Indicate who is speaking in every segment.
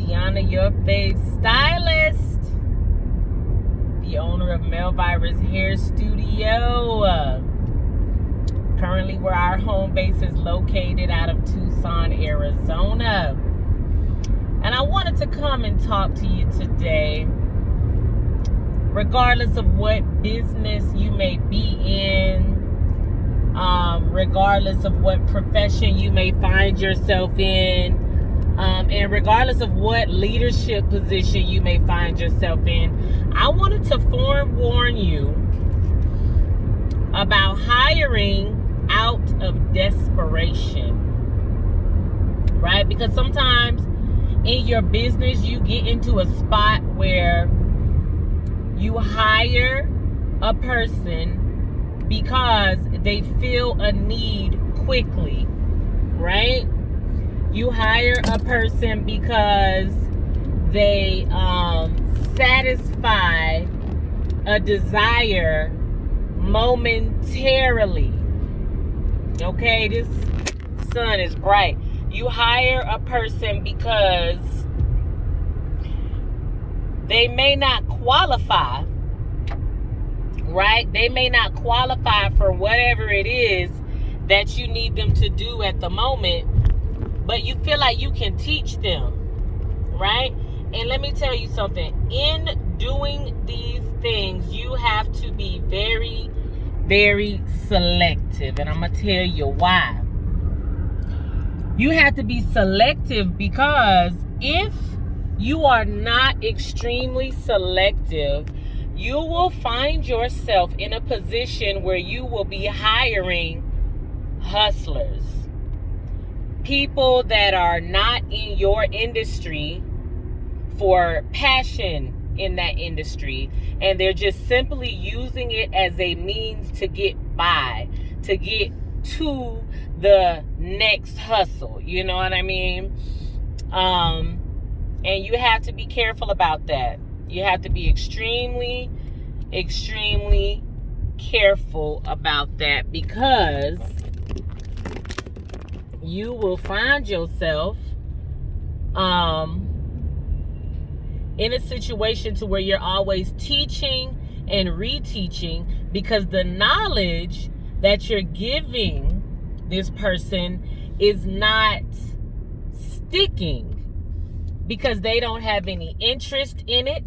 Speaker 1: Tiana, your face stylist, the owner of Melvirus Hair Studio. Currently, where our home base is located out of Tucson, Arizona. And I wanted to come and talk to you today, regardless of what business you may be in, regardless of what profession you may find yourself in, and regardless of what leadership position you may find yourself in, I wanted to forewarn you about hiring out of desperation, right? Because sometimes in your business, you get into a spot where you hire a person because they feel a need quickly, right? You hire a person because they satisfy a desire momentarily. Okay, this sun is bright. You hire a person because they may not qualify, right? They may not qualify for whatever it is that you need them to do at the moment, but you feel like you can teach them, right? And let me tell you something. In doing these things, you have to be very, very selective. And I'm going to tell you why. You have to be selective because if you are not extremely selective, you will find yourself in a position where you will be hiring hustlers. People that are not in your industry for passion in that industry, and they're just simply using it as a means to get by, to get to the next hustle. You know what I mean? And you have to be careful about that. You have to be extremely, extremely careful about that, because you will find yourself in a situation to where you're always teaching and reteaching, because the knowledge that you're giving this person is not sticking, because they don't have any interest in it,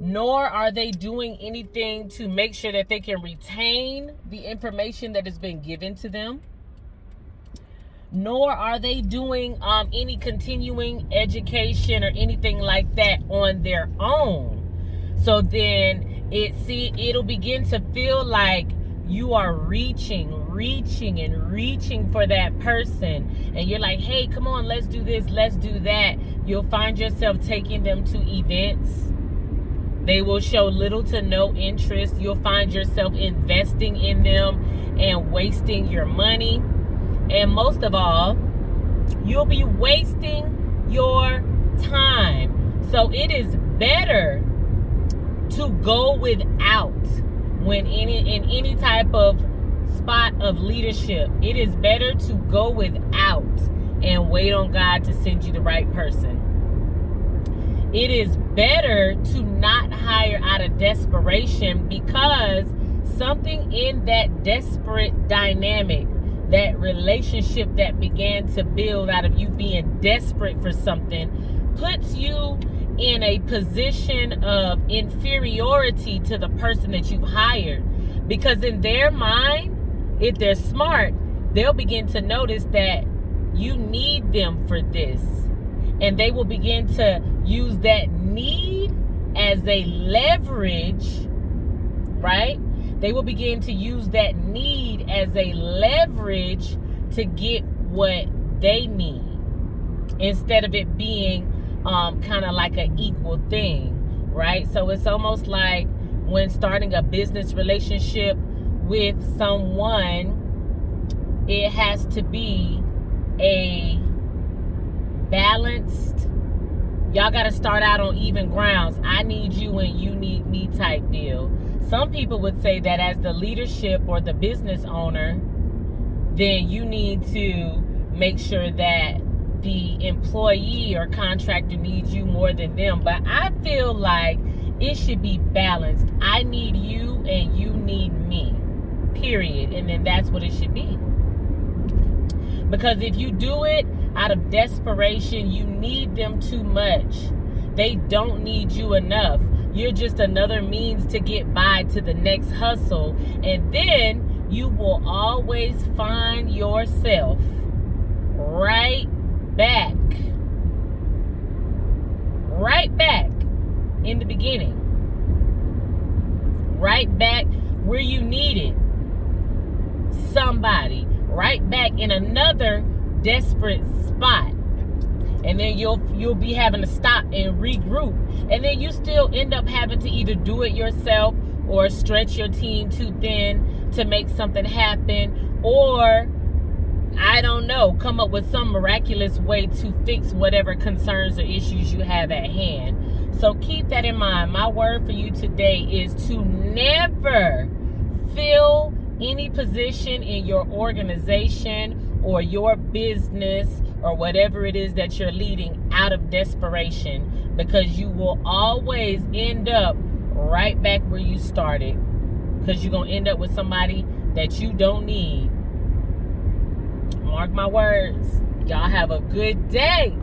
Speaker 1: nor are they doing anything to make sure that they can retain the information that has been given to them, nor are they doing any continuing education or anything like that on their own. So then it'll begin to feel like you are reaching for that person, and you're like, hey, come on, let's do this, let's do that. You'll find yourself taking them to events. They will show little to no interest. You'll find yourself investing in them and wasting your money. And most of all, you'll be wasting your time. So it is better to go without in any type of spot of leadership. It is better to go without and wait on God to send you the right person. It is better to not hire out of desperation, because something in that desperate dynamic, that relationship that began to build out of you being desperate for something, puts you in a position of inferiority to the person that you've hired. Because in their mind, if they're smart, they'll begin to notice that you need them for this. And they will begin to use that need as a leverage, right? They will begin to use that need as a leverage to get what they need, instead of it being kind of like an equal thing, right? So it's almost like when starting a business relationship with someone, it has to be a balanced, y'all got to start out on even grounds. I need you and you need me type deal. Some people would say that as the leadership or the business owner, then you need to make sure that the employee or contractor needs you more than them. But I feel like it should be balanced. I need you and you need me, period. And then that's what it should be. Because if you do it out of desperation, you need them too much. They don't need you enough. You're just another means to get by to the next hustle. And then you will always find yourself right back in the beginning. Right back where you needed somebody. Right back in another desperate spot. And then you'll be having to stop and regroup. And then you still end up having to either do it yourself or stretch your team too thin to make something happen, or I don't know, come up with some miraculous way to fix whatever concerns or issues you have at hand. So keep that in mind. My word for you today is to never fill any position in your organization or your business or whatever it is that you're leading out of desperation, because you will always end up right back where you started, because you're going to end up with somebody that you don't need. Mark my words. Y'all have a good day.